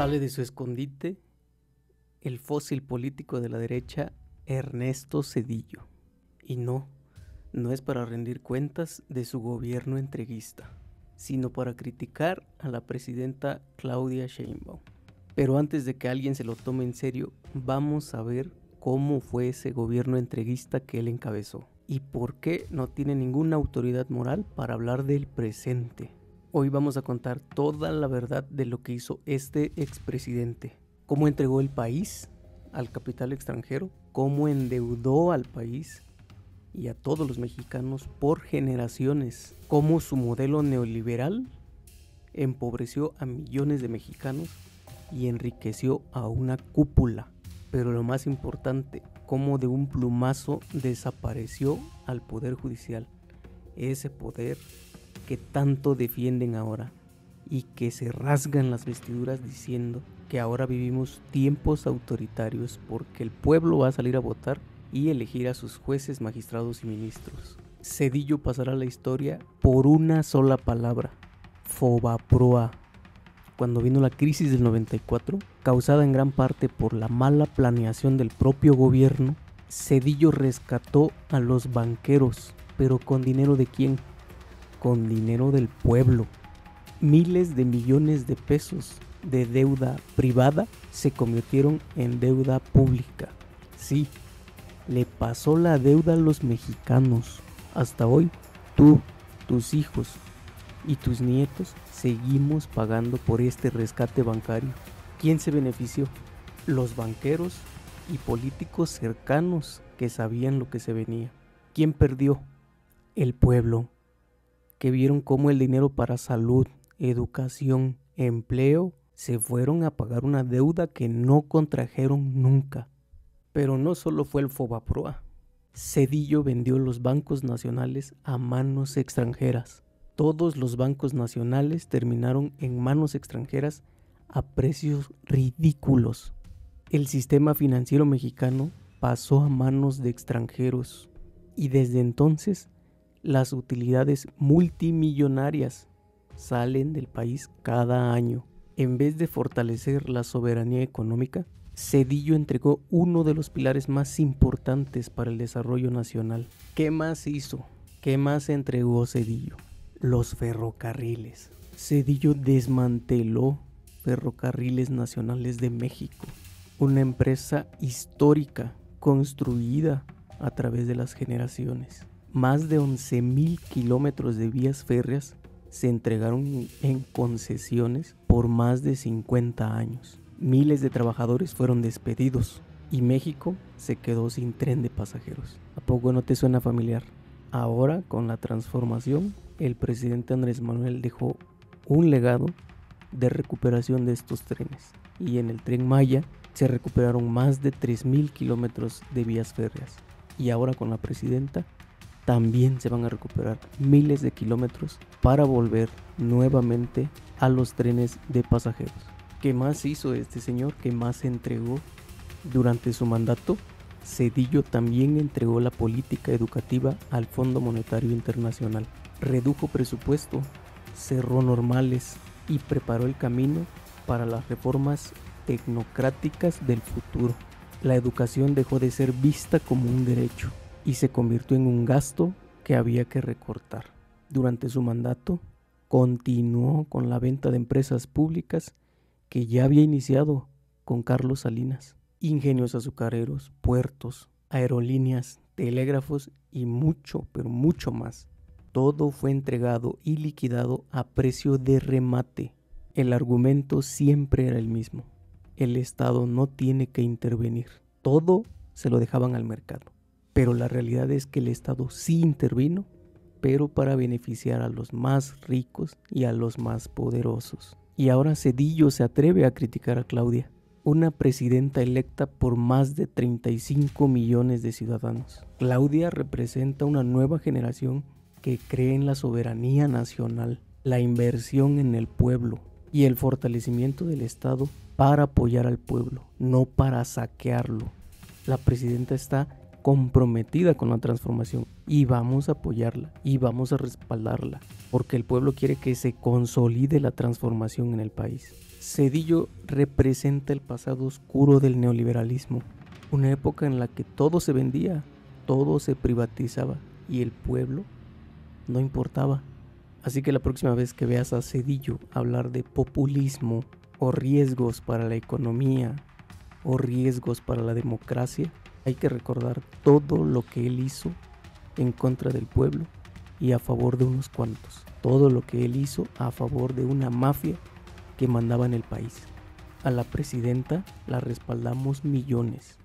Sale de su escondite el fósil político de la derecha Ernesto Zedillo. Y no es para rendir cuentas de su gobierno entreguista, sino para criticar a la presidenta Claudia Sheinbaum. Pero antes de que alguien se lo tome en serio, vamos a ver cómo fue ese gobierno entreguista que él encabezó y por qué no tiene ninguna autoridad moral para hablar del presente. Hoy vamos a contar toda la verdad de lo que hizo este expresidente, cómo entregó el país al capital extranjero, cómo endeudó al país y a todos los mexicanos por generaciones, cómo su modelo neoliberal empobreció a millones de mexicanos y enriqueció a una cúpula. Pero lo más importante, cómo de un plumazo desapareció al Poder Judicial, ese poder que tanto defienden ahora y que se rasgan las vestiduras diciendo que ahora vivimos tiempos autoritarios porque el pueblo va a salir a votar y elegir a sus jueces, magistrados y ministros. Zedillo pasará a la historia por una sola palabra: Fobaproa. Cuando vino la crisis del 94, causada en gran parte por la mala planeación del propio gobierno, Zedillo rescató a los banqueros, pero ¿con dinero de quién? Con dinero del pueblo. Miles de millones de pesos de deuda privada se convirtieron en deuda pública. Sí, le pasó la deuda a los mexicanos. Hasta hoy, tú, tus hijos y tus nietos seguimos pagando por este rescate bancario. ¿Quién se benefició? Los banqueros y políticos cercanos que sabían lo que se venía. ¿Quién perdió? El pueblo, que vieron cómo el dinero para salud, educación, empleo se fueron a pagar una deuda que no contrajeron nunca. Pero no solo fue el Fobaproa. Zedillo vendió los bancos nacionales a manos extranjeras. Todos los bancos nacionales terminaron en manos extranjeras a precios ridículos. El sistema financiero mexicano pasó a manos de extranjeros y desde entonces las utilidades multimillonarias salen del país cada año. En vez de fortalecer la soberanía económica, Zedillo entregó uno de los pilares más importantes para el desarrollo nacional. ¿Qué más hizo? ¿Qué más entregó Zedillo? Los ferrocarriles. Zedillo desmanteló Ferrocarriles Nacionales de México, una empresa histórica construida a través de las generaciones. Más de 11,000 kilómetros de vías férreas se entregaron en concesiones por más de 50 años. Miles de trabajadores fueron despedidos y México se quedó sin tren de pasajeros. ¿A poco no te suena familiar? Ahora, con la transformación, el presidente Andrés Manuel dejó un legado de recuperación de estos trenes. Y en el Tren Maya se recuperaron más de 3,000 kilómetros de vías férreas. Y ahora con la presidenta también se van a recuperar miles de kilómetros para volver nuevamente a los trenes de pasajeros. ¿Qué más hizo este señor? ¿Qué más entregó durante su mandato? Zedillo también entregó la política educativa al Fondo Monetario Internacional. Redujo presupuesto, cerró normales y preparó el camino para las reformas tecnocráticas del futuro. La educación dejó de ser vista como un derecho y se convirtió en un gasto que había que recortar. Durante su mandato, continuó con la venta de empresas públicas que ya había iniciado con Carlos Salinas. Ingenios azucareros, puertos, aerolíneas, telégrafos y mucho, pero mucho más. Todo fue entregado y liquidado a precio de remate. El argumento siempre era el mismo: el Estado no tiene que intervenir. Todo se lo dejaban al mercado. Pero la realidad es que el Estado sí intervino, pero para beneficiar a los más ricos y a los más poderosos. Y ahora Zedillo se atreve a criticar a Claudia, una presidenta electa por más de 35 millones de ciudadanos. Claudia representa una nueva generación que cree en la soberanía nacional, la inversión en el pueblo y el fortalecimiento del Estado para apoyar al pueblo, no para saquearlo. La presidenta está comprometida con la transformación y vamos a apoyarla y vamos a respaldarla, porque el pueblo quiere que se consolide la transformación en el país. Zedillo representa el pasado oscuro del neoliberalismo, una época en la que todo se vendía, todo se privatizaba y el pueblo no importaba. Así que la próxima vez que veas a Zedillo hablar de populismo o riesgos para la economía o riesgos para la democracia, hay que recordar todo lo que él hizo en contra del pueblo y a favor de unos cuantos. Todo lo que él hizo a favor de una mafia que mandaba en el país. A la presidenta la respaldamos millones.